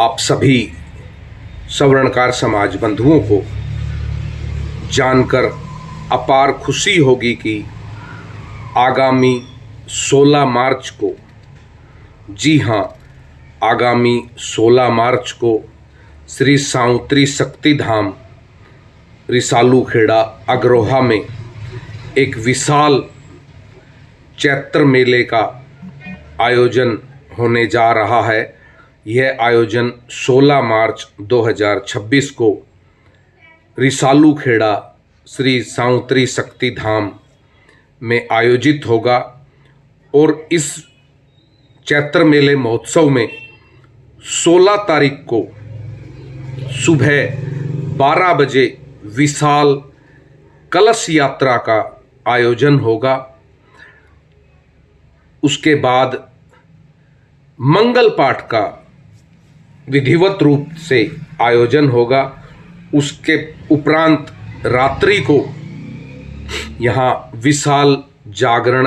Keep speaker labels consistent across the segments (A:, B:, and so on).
A: आप सभी सवर्णकार समाज बंधुओं को जानकर अपार खुशी होगी कि आगामी 16 मार्च को, जी हाँ, आगामी 16 मार्च को श्री साउंतरी शक्तिधाम रिसालू खेड़ा अग्रोहा में एक विशाल चैत्र मेले का आयोजन होने जा रहा है। यह आयोजन 16 मार्च 2026 को रिसालू खेड़ा श्री साउंतरी शक्तिधाम में आयोजित होगा और इस चैत्र मेले महोत्सव में 16 तारीख को सुबह 12 बजे विशाल कलश यात्रा का आयोजन होगा। उसके बाद मंगल पाठ का विधिवत रूप से आयोजन होगा। उसके उपरांत रात्रि को यहाँ विशाल जागरण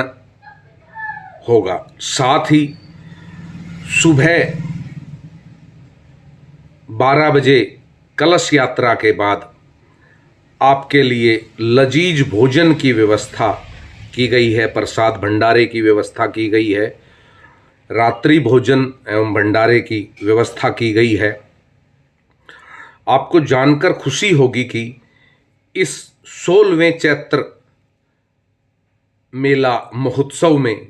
A: होगा। साथ ही सुबह 12 बजे कलश यात्रा के बाद आपके लिए लजीज भोजन की व्यवस्था की गई है, प्रसाद भंडारे की व्यवस्था की गई है, रात्रि भोजन एवं भंडारे की व्यवस्था की गई है। आपको जानकर खुशी होगी कि इस 16वें चैत्र मेला महोत्सव में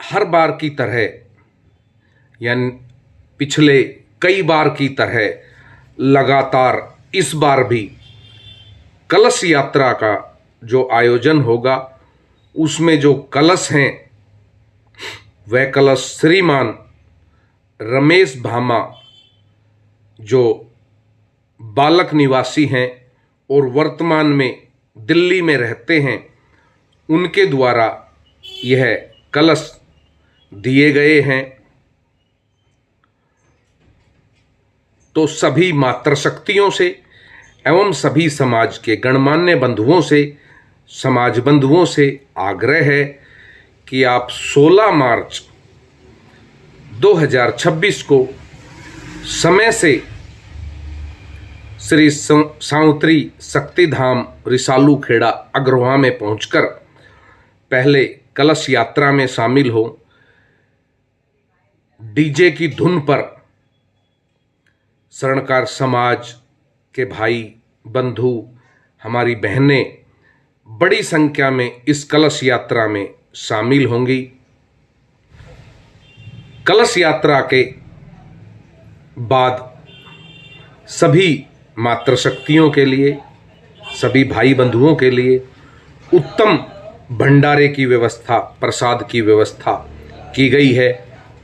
A: हर बार की तरह, यानी पिछले कई बार की तरह लगातार इस बार भी कलश यात्रा का जो आयोजन होगा, उसमें जो कलश हैं वह कलश श्रीमान रमेश भामा, जो बालक निवासी हैं और वर्तमान में दिल्ली में रहते हैं, उनके द्वारा यह कलश दिए गए हैं। तो सभी मातृशक्तियों से एवं सभी समाज के गणमान्य बंधुओं से, समाज बंधुओं से आग्रह है कि आप 16 मार्च 2026 को समय से श्री साउंतरी शक्तिधाम रिसालू खेड़ा अग्रोहा में पहुंचकर पहले कलश यात्रा में शामिल हो। डीजे की धुन पर शरणकार समाज के भाई बंधु, हमारी बहनें बड़ी संख्या में इस कलश यात्रा में शामिल होंगी। कलश यात्रा के बाद सभी मातृशक्तियों के लिए, सभी भाई बंधुओं के लिए उत्तम भंडारे की व्यवस्था, प्रसाद की व्यवस्था की गई है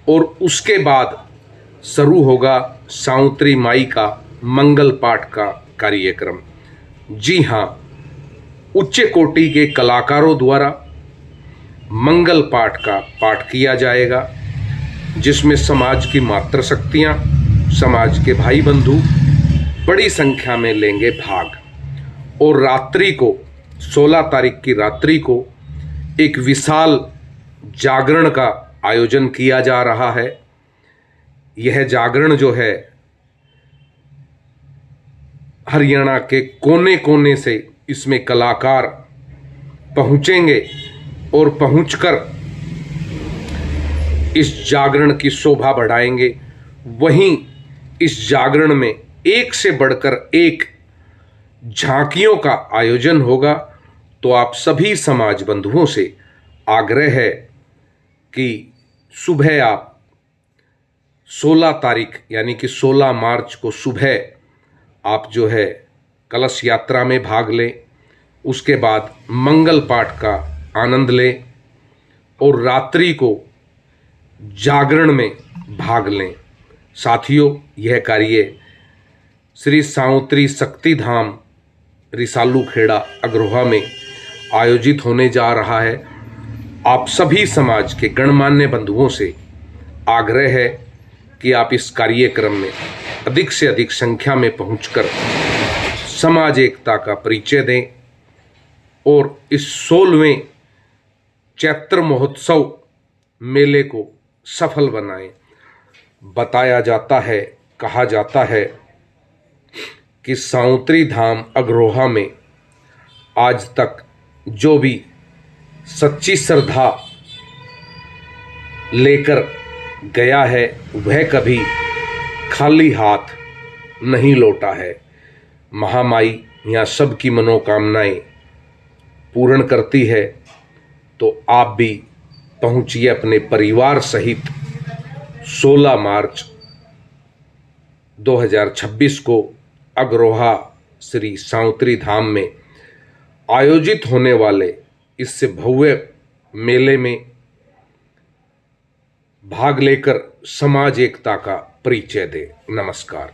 A: और उसके बाद शुरू होगा साउंतरी माई का मंगल पाठ का कार्यक्रम। जी हाँ, उच्च कोटि के कलाकारों द्वारा मंगल पाठ का पाठ किया जाएगा, जिसमें समाज की मातृशक्तियाँ, समाज के भाई बंधु बड़ी संख्या में लेंगे भाग। और रात्रि को 16 तारीख की रात्रि को एक विशाल जागरण का आयोजन किया जा रहा है। यह जागरण जो है हरियाणा के कोने कोने से इसमें कलाकार पहुंचेंगे और पहुंचकर इस जागरण की शोभा बढ़ाएंगे। वहीं इस जागरण में एक से बढ़कर एक झांकियों का आयोजन होगा। तो आप सभी समाज बंधुओं से आग्रह है कि सुबह आप 16 तारीख यानी कि 16 मार्च को सुबह आप जो है कलश यात्रा में भाग लें, उसके बाद मंगल पाठ का आनंद लें और रात्रि को जागरण में भाग लें। साथियों, यह कार्य श्री साउंतरी शक्तिधाम रिसालू खेड़ा अग्रोहा में आयोजित होने जा रहा है। आप सभी समाज के गणमान्य बंधुओं से आग्रह है कि आप इस कार्यक्रम में अधिक से अधिक संख्या में पहुंचकर समाज एकता का परिचय दें और इस 16वें चैत्र महोत्सव मेले को सफल बनाएं। बताया जाता है, कहा जाता है कि सांउत्री धाम अग्रोहा में आज तक जो भी सच्ची श्रद्धा लेकर गया है वह कभी खाली हाथ नहीं लौटा है। महामाई यहाँ सबकी मनोकामनाएं पूर्ण करती है। तो आप भी पहुंचिए अपने परिवार सहित 16 मार्च 2026 को अग्रोहा श्री सांउत्री धाम में आयोजित होने वाले इससे भव्य मेले में भाग लेकर समाज एकता का परिचय दे। नमस्कार।